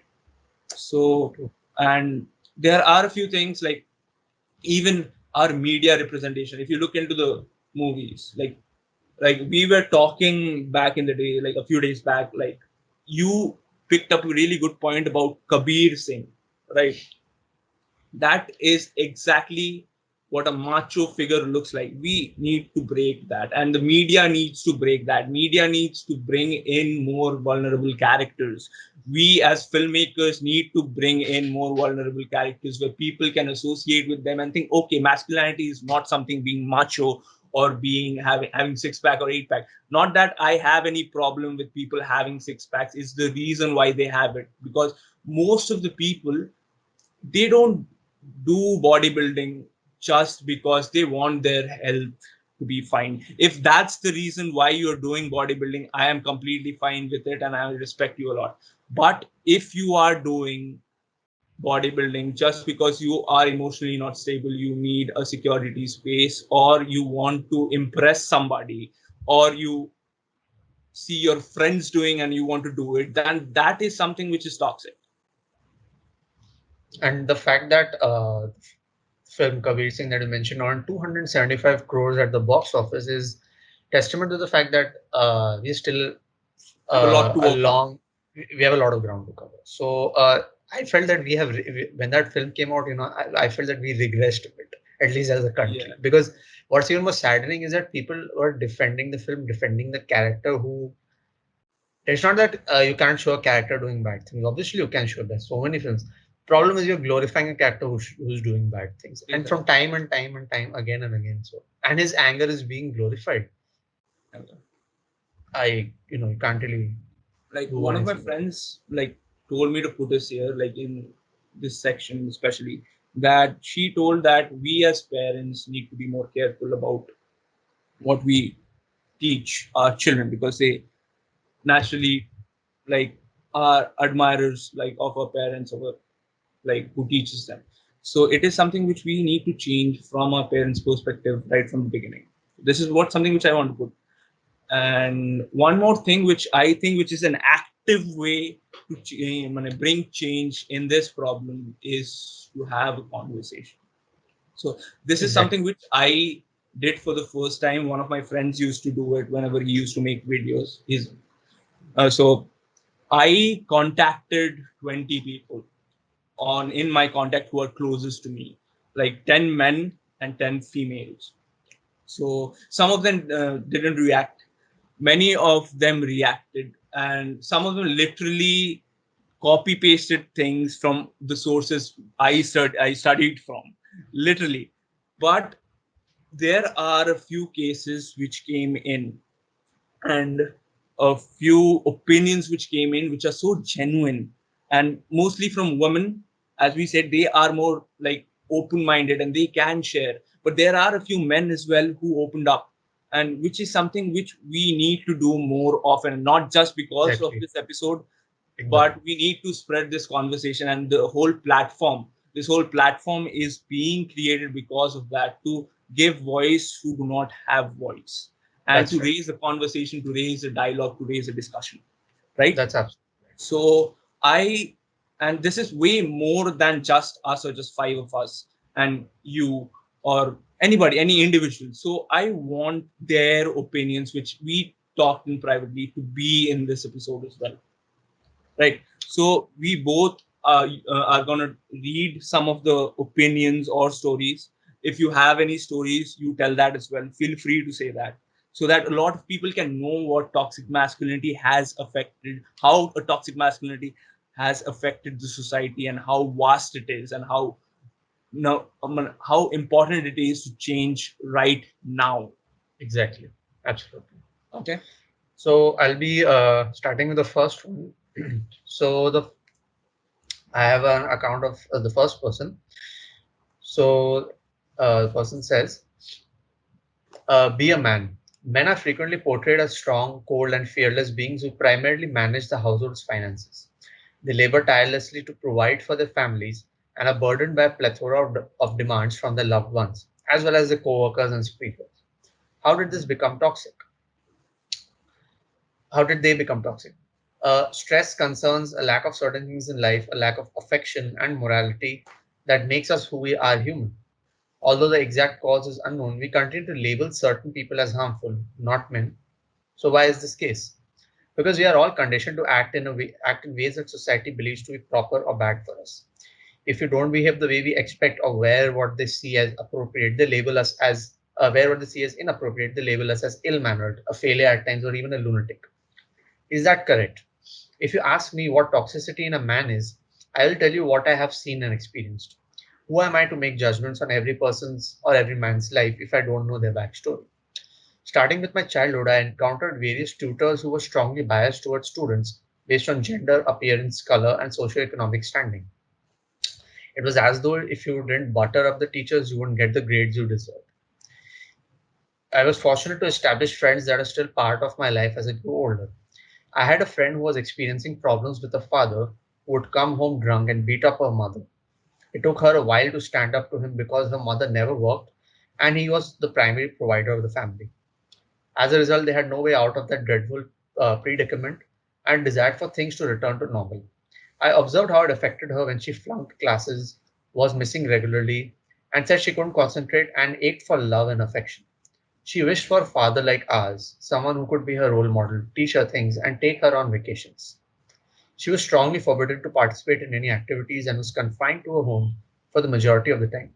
So, True. and there are a few things like even our media representation. If you look into the movies, like we were talking back in the day, like a few days back, like you picked up a really good point about Kabir Singh, right? That is exactly what a macho figure looks like. We need to break that, and the media needs to break that. Media needs to bring in more vulnerable characters. We as filmmakers need to bring in more vulnerable characters where people can associate with them and think, okay, masculinity is not something being macho or being having six pack or eight pack. Not that I have any problem with people having six packs, is the reason why they have it, because most of the people, they don't do bodybuilding just because they want their health to be fine. If that's the reason why you're doing bodybuilding, I am completely fine with it and I respect you a lot. But if you are doing bodybuilding just because you are emotionally not stable, you need a security space, or you want to impress somebody, or you see your friends doing and you want to do it, then that is something which is toxic. And the fact that film Kabir Singh that you mentioned on 275 crores at the box office is testament to the fact that we still Have a lot to a work on. long we have a lot of ground to cover. So I felt that when that film came out, I felt that we regressed a bit, at least as a Yeah. country, because what's even more saddening is that people were defending the film, defending the character who. It's not that you can't show a character doing bad things. Obviously, you can show that. So many films. Problem is you're glorifying a character who's doing bad things, and from Exactly. time and time and time again and again. So, and his anger is being glorified. You can't really Like do one of my anything about friends like told me to put this here, like in this section especially, that she told that we as parents need to be more careful about what we teach our children, because they naturally like are admirers like of our parents, of our, like who teaches them. So it is something which we need to change from our parents perspective right from the beginning. This is what something which I want to put. And one more thing which I think which is an active way to bring change in this problem is to have a conversation. So this it. is Exactly. something which I did for the first time. One of my friends used to do it whenever he used to make videos. So I contacted 20 people on in my contact who are closest to me, like 10 men and 10 females. So some of them didn't react. Many of them reacted, and some of them literally copy pasted things from the sources I studied from, literally. But there are a few cases which came in, and a few opinions which came in which are so genuine, and mostly from women. As we said, they are more like open minded and they can share, but there are a few men as well who opened up, and which is something which we need to do more often, not just because of Exactly. this episode, Exactly. but we need to spread this conversation. And the whole platform, this whole platform is being created because of that, to give voice who do not have voice, and to That's right. raise a conversation, to raise a dialogue, to raise a discussion, right? That's absolutely So I, and this is way more than just us or just five of us and you or anybody, any individual. So I want their opinions, which we talked in privately, to be in this episode as well, right? So we both are going to read some of the opinions or stories. If you have any stories, you tell that as well. Feel free to say that, so that a lot of people can know what toxic masculinity has affected, how a toxic masculinity has affected the society, and how vast it is, and how now how important it is to change right now. exactly. Absolutely. Okay. So I'll be starting with the first one. So I have an account of the first person. So the person says, be a man. Men are frequently portrayed as strong, cold, and fearless beings who primarily manage the household's finances. They labor tirelessly to provide for their families and are burdened by a plethora of demands from their loved ones, as well as their co-workers and superiors. How did this become toxic? How did they become toxic? Stress, concerns, a lack of certain things in life, a lack of affection and morality that makes us who we are human. Although the exact cause is unknown, we continue to label certain people as harmful, not men. So why is this case? Because we are all conditioned to act in ways that society believes to be proper or bad for us. If you don't behave the way we expect or wear what they see as appropriate, they label us as wear what they see as inappropriate. They label us as ill-mannered, a failure at times, or even a lunatic. Is that correct? If you ask me what toxicity in a man is, I will tell you what I have seen and experienced. Who am I to make judgments on every person's or every man's life if I don't know their backstory? Starting with my childhood, I encountered various tutors who were strongly biased towards students based on gender, appearance, color, and socioeconomic standing. It was as though if you didn't butter up the teachers, you wouldn't get the grades you deserved. I was fortunate to establish friends that are still part of my life as I grew older. I had a friend who was experiencing problems with a father who would come home drunk and beat up her mother. It took her a while to stand up to him because her mother never worked and he was the primary provider of the family. As a result, they had no way out of that dreadful predicament and desired for things to return to normal. I observed how it affected her when she flunked classes, was missing regularly, and said she couldn't concentrate and ached for love and affection. She wished for a father like ours, someone who could be her role model, teach her things, and take her on vacations. She was strongly forbidden to participate in any activities and was confined to her home for the majority of the time.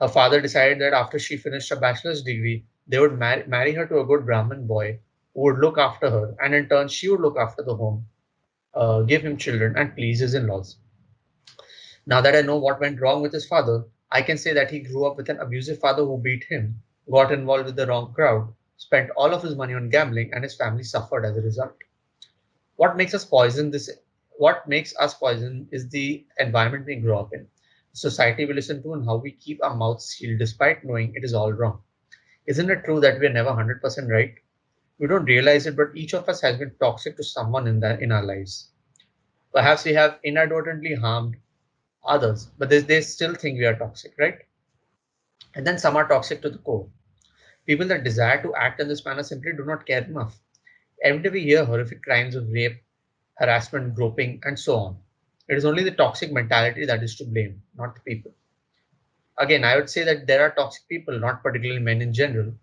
Her father decided that after she finished her bachelor's degree, they would marry her to a good Brahmin boy who would look after her, and in turn, she would look after the home, give him children, and please his in laws. Now that I know what went wrong with his father, I can say that he grew up with an abusive father who beat him, got involved with the wrong crowd, spent all of his money on gambling, and his family suffered as a result. What makes us poison this? What makes us poison is the environment we grow up in, the society we listen to, and how we keep our mouths sealed despite knowing it is all wrong. Isn't it true that we are never 100% right? We don't realize it, but each of us has been toxic to someone in our lives. Perhaps we have inadvertently harmed others, but they still think we are toxic, right? And then some are toxic to the core. People that desire to act in this manner simply do not care enough. Every day we hear horrific crimes of rape, harassment, groping, and so on. It is only the toxic mentality that is to blame, not the people. Again, I would say that there are toxic people, not particularly men in general,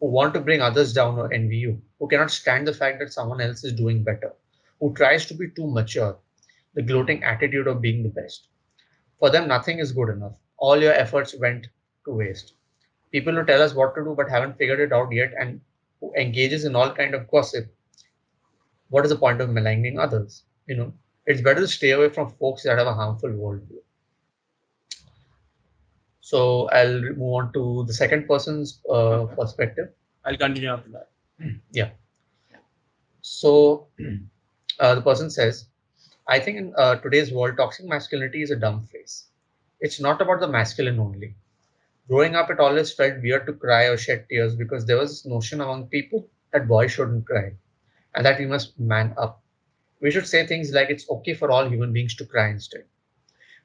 who want to bring others down or envy you, who cannot stand the fact that someone else is doing better, who tries to be too mature, the gloating attitude of being the best. For them, nothing is good enough. All your efforts went to waste. People who tell us what to do but haven't figured it out yet and who engages in all kind of gossip. What is the point of maligning others? It's better to stay away from folks that have a harmful worldview. So I'll move on to the second person's Okay. perspective. I'll continue after that. Yeah. So the person says, I think in today's world, toxic masculinity is a dumb phrase. It's not about the masculine only. Growing up, it always felt weird to cry or shed tears because there was this notion among people that boys shouldn't cry and that we must man up. We should say things like it's okay for all human beings to cry instead.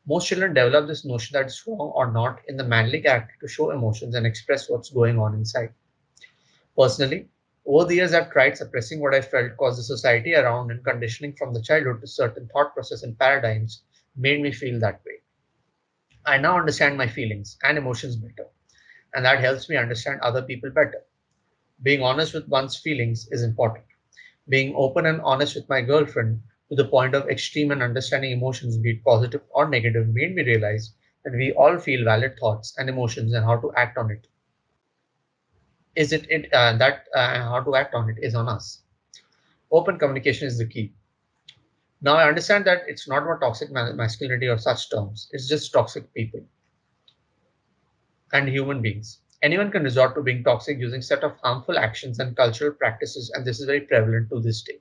Most children develop this notion that it's wrong or not in the manly character to show emotions and express what's going on inside. Personally, over the years, I've tried suppressing what I felt because the society around and conditioning from the childhood to certain thought process and paradigms made me feel that way. I now understand my feelings and emotions better, and that helps me understand other people better. Being honest with one's feelings is important. Being open and honest with my girlfriend to the point of extreme and understanding emotions, be it positive or negative, made me realize that we all feel valid thoughts and emotions and how to act on it. Is it that how to act on it is on us. Open communication is the key. Now I understand that it's not about toxic masculinity or such terms. It's just toxic people and human beings. Anyone can resort to being toxic using set of harmful actions and cultural practices, and this is very prevalent to this day.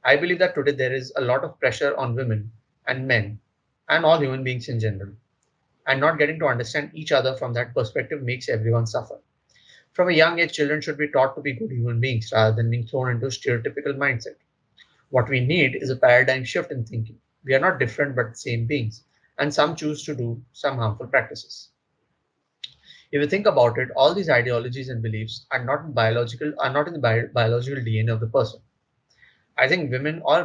I believe that today there is a lot of pressure on women and men and all human beings in general and not getting to understand each other from that perspective makes everyone suffer. From a young age, children should be taught to be good human beings rather than being thrown into a stereotypical mindset. What we need is a paradigm shift in thinking. We are not different but the same beings, and some choose to do some harmful practices. If you think about it, all these ideologies and beliefs are not in the biological DNA of the person. I think women or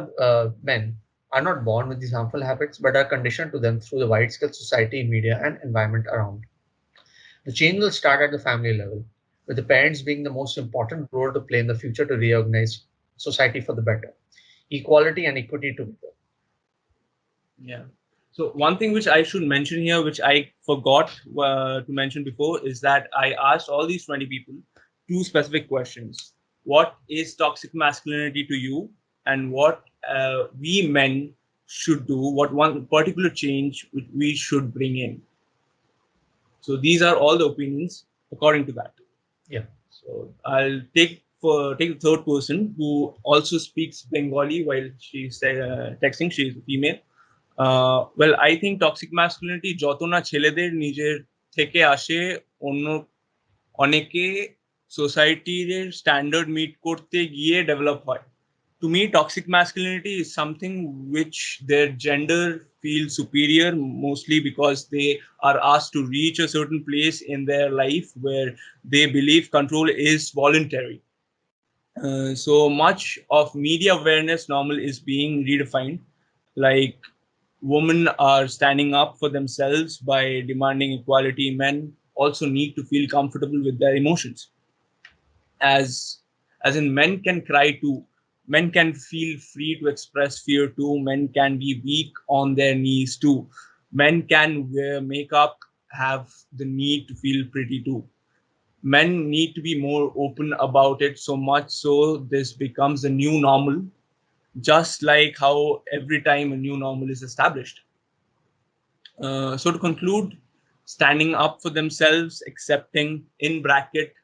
men are not born with these harmful habits, but are conditioned to them through the wide-scale society, media, and environment around. The change will start at the family level, with the parents being the most important role to play in the future to reorganize society for the better. Equality and equity together. Yeah. So one thing which I should mention here, which I forgot to mention before, is that I asked all these 20 people two specific questions. What is toxic masculinity to you? And what we men should do? What one particular change we should bring in? So these are all the opinions according to that. Yeah. So I'll take the third person who also speaks Bengali while she's texting. She's a female. Well, I think toxic masculinity যত না ছেলেদের নিজের থেকে আসে, অন্য অনেকে সোসাইটির standard meet করতে গিয়ে ডেভেলপ হয়. To me, toxic masculinity is something which their gender feels superior, mostly because they are asked to reach a certain place in their life where they believe control is voluntary. So much of media awareness normal is being redefined. Like, women are standing up for themselves by demanding equality. Men also need to feel comfortable with their emotions. As as in, men can cry too. Men can feel free to express fear too. Men can be weak on their knees too. Men can wear makeup, have the need to feel pretty too. Men need to be more open about it, so much so this becomes a new normal, just like how every time a new normal is established. So to conclude, standing up for themselves, accepting in bracket,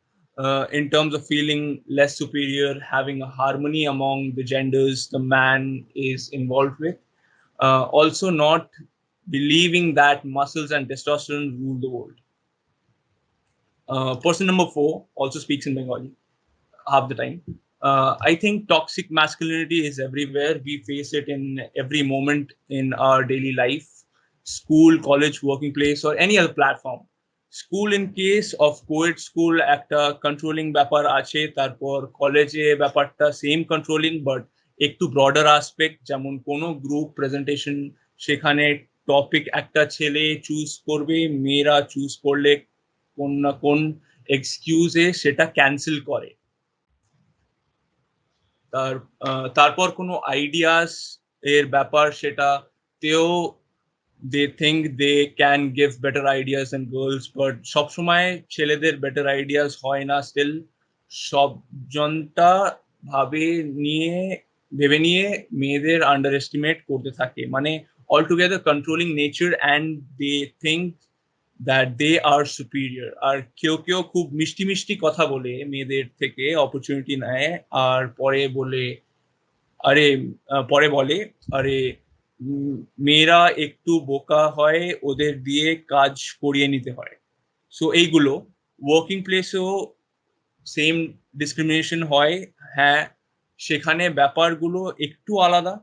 in terms of feeling less superior, having a harmony among the genders the man is involved with, also not believing that muscles and testosterone rule the world. Person number four also speaks in Bengali half the time. I think toxic masculinity is everywhere. We face it in every moment in our daily life, school, college, working place, or any other platform. School, in case of co-ed school, একটা controlling ব্যাপার আছে, তারপর কলেজে ব্যাপারটা same controlling but একটু broader aspect, যেমন কোনো group presentation, সেখানে টপিক একটা ছেলে চুজ করবে, মেয়েরা চুজ করলে কোন না কোন এক্সকিউজে সেটা ক্যান্সেল করে। তারপর কোনো আইডিয়াস এর ব্যাপার, সেটা তেও they think they can give better ideas than girls, but সবসময় ছেলেদের better ideas হয় না still. সবজনটা ভাবে নিয়ে ভেবে নিয়ে মেয়েদের underestimate করতে থাকে, মানে altogether controlling nature, and they think that they are superior. আর কেউ কেউ খুব মিষ্টি মিষ্টি কথা বলে মেয়েদের থেকে অপরচুনিটি নেয়, আর আরে পরে বলে আরে মেয়েরা একটু বোকা হয়, ওদের দিয়ে কাজ করিয়ে নিতে হয়। সো এইগুলো ওয়ার্কিং প্লেসেও সেম ডিসক্রিমিনেশন হয়। হ্যাঁ, সেখানে ব্যাপারগুলো একটু আলাদা,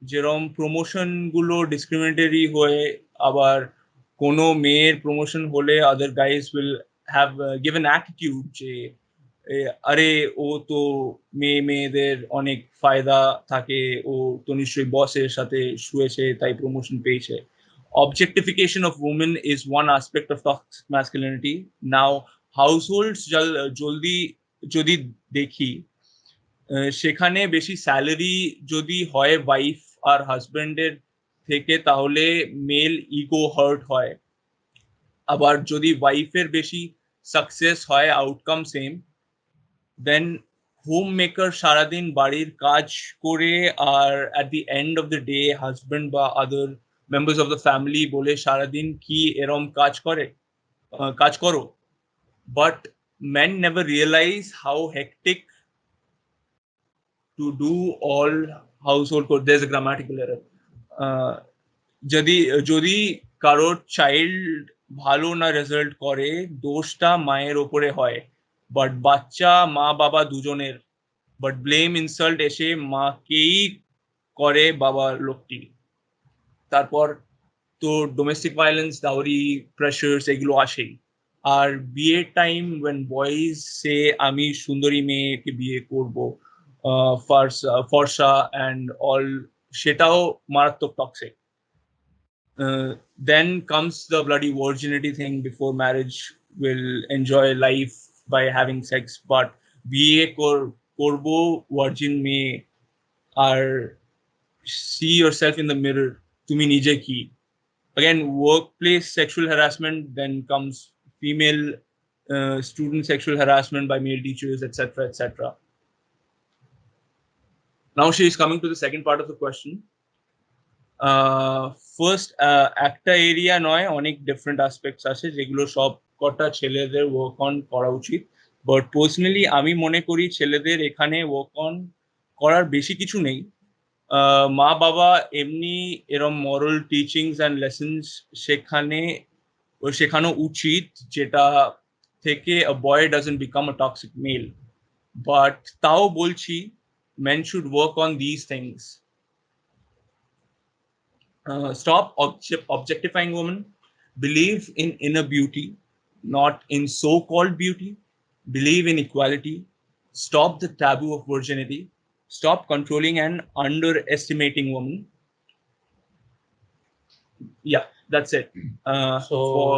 যেরকম প্রমোশনগুলো ডিসক্রিমিনেটরি হয়ে, আবার কোনো মেয়ের প্রমোশন হলে other guys will have given attitude যে আরে ও তো মেয়েদের অনেক ফায়দা থাকে, ও তো নিশ্চয়ই বসের সাথে শুয়েছে তাই প্রমোশন পেয়েছে। Objectification of women is one aspect of toxic masculinity. Now, households জলদি যদি দেখি, সেখানে বেশি স্যালারি যদি হয় ওয়াইফ আর হাজবেন্ডের থেকে, তাহলে মেল ইগো হার্ট হয়। আবার যদি ওয়াইফের বেশি সাকসেস হয়, outcome same, then homemaker সারাদিন বাড়ির কাজ করে, আর at the end of the day husband বা other members of the family বলে সারাদিন কি এরম কাজ করো, but men never realize how hectic to do all household chores. There's a grammatical error. যদি যদি কারোর চাইল্ড ভালো না রেজাল্ট করে দোষটা মায়ের ওপরে হয়, বাট বাচ্চা মা বাবা দুজনের, বাট ব্লেম ইনসাল্ট এসে মাকেই করে বাবা লোকটি। তারপর তো ডোমেস্টিক ভায়োলেন্স, ডাউরি, প্রেশারস এগুলো আসেই। আর বিয়ের টাইম when বয়েজ সে আমি সুন্দরী মেয়েকে বিয়ে করব, ফর্সা অ্যান্ড অল, সেটাও মারাত্মক toxic. Then comes the bloody virginity thing. Before marriage will enjoy life by having sex, but বিয়ে করবো virgin মেয়ে, আর see yourself in the mirror, তুমি নিজে কি। Again, workplace sexual harassment, then comes female student sexual harassment by male teachers, etc., etc. Now she is coming to the second part of the question. First, একটা area নয়, অনেক different aspects আছে যেগুলো সব কটা ছেলেদের ওয়ার্ক অন করা উচিত। বাট পার্সোনালি আমি মনে করি ছেলেদের এখানে ওয়ার্ক অন করার বেশি কিছু নেই। মা বাবা এমনি এরম মরাল টিচিংস অ্যান্ড লেসন্স সেখানে শেখানো উচিত, যেটা থেকে a boy doesn't become a toxic male. But তাও বলছি men should work on these things. Stop objectifying women. Believe in inner beauty, not in so-called beauty. Believe in equality. Stop the taboo of virginity. Stop controlling and underestimating women. Yeah, that's it. So For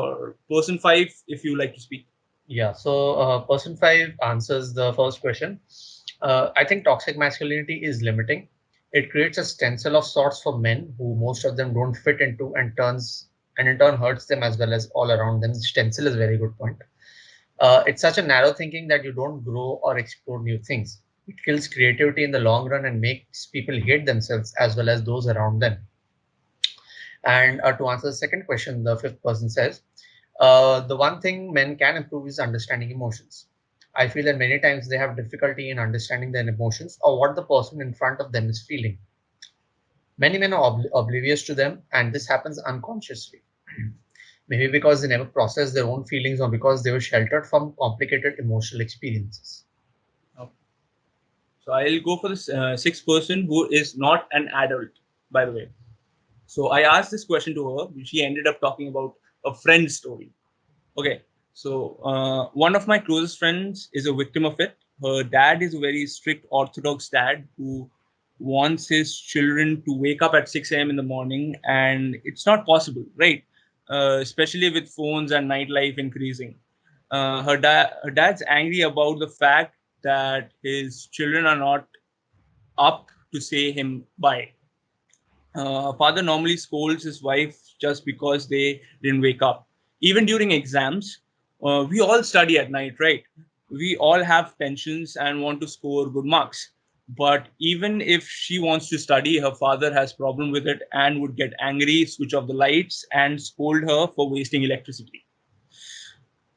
person 5, if you like to speak. yeah, so person 5 answers the first question. I think toxic masculinity is limiting. It creates a stencil of sorts for men who most of them don't fit into, and in turn hurts them as well as all around them. Stencil is a very good point. It's such a narrow thinking that you don't grow or explore new things. It kills creativity in the long run and makes people hate themselves as well as those around them. And to answer the second question, the fifth person says, the one thing men can improve is understanding emotions. I feel that many times they have difficulty in understanding their emotions or what the person in front of them is feeling. Many men are oblivious to them, and this happens unconsciously. Maybe because they never process their own feelings or because they were sheltered from complicated emotional experiences. Okay. So I'll go for the sixth person, who is not an adult, by the way. So I asked this question to her. She ended up talking about a friend's story. Okay. So one of my closest friends is a victim of it. Her dad is a very strict Orthodox dad who wants his children to wake up at 6 a.m. in the morning, and it's not possible, right? Especially with phones and nightlife increasing. Her dad's angry about the fact that his children are not up to say him bye. Father normally scolds his wife just because they didn't wake up. Even during exams, we all study at night, right? We all have tensions and want to score good marks. But even if she wants to study, her father has problem with it and would get angry, switch off the lights, and scold her for wasting electricity.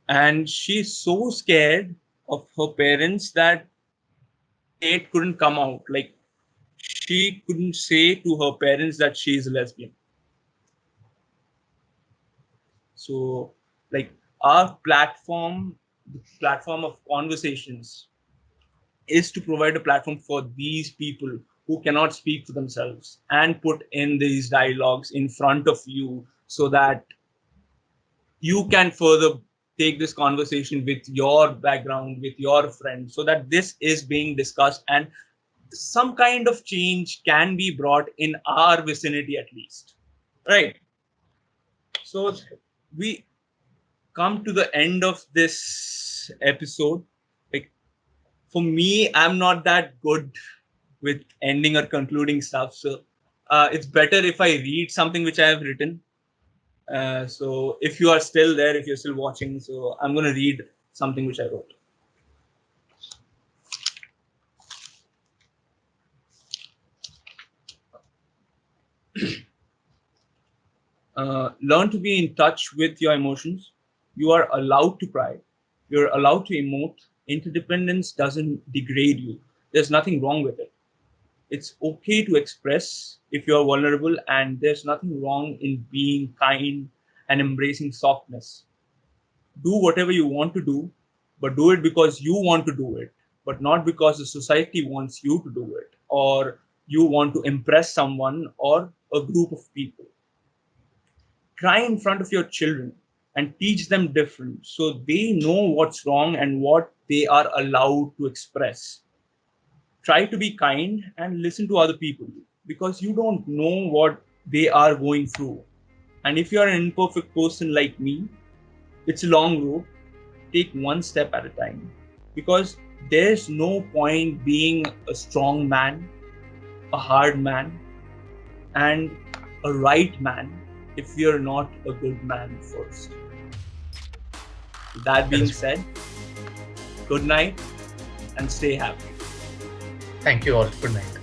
And she's so scared of her parents that it couldn't come out. Like, she couldn't say to her parents that she is a lesbian. So, like, our platform, the platform of conversations, is to provide a platform for these people who cannot speak for themselves and put in these dialogues in front of you so that you can further take this conversation with your background, with your friends, so that this is being discussed and some kind of change can be brought in our vicinity at least. Right. So we come to the end of this episode. Like, for me, I'm not that good with ending or concluding stuff. So it's better if I read something which I have written. So if you are still there, if you're still watching, so I'm going to read something which I wrote. Learn to be in touch with your emotions. You are allowed to cry. You're allowed to emote. Interdependence doesn't degrade you. There's nothing wrong with it. It's okay to express if you're vulnerable, and there's nothing wrong in being kind and embracing softness. Do whatever you want to do, but do it because you want to do it, but not because the society wants you to do it or you want to impress someone or a group of people. Try in front of your children and teach them different so they know what's wrong and what they are allowed to express. Try to be kind and listen to other people because you don't know what they are going through. And if you are an imperfect person like me, it's a long road. Take one step at a time because there's no point being a strong man, a hard man, and a right man if you're not a good man first. That That being is. said, good night and stay happy. Thank you all. Good night.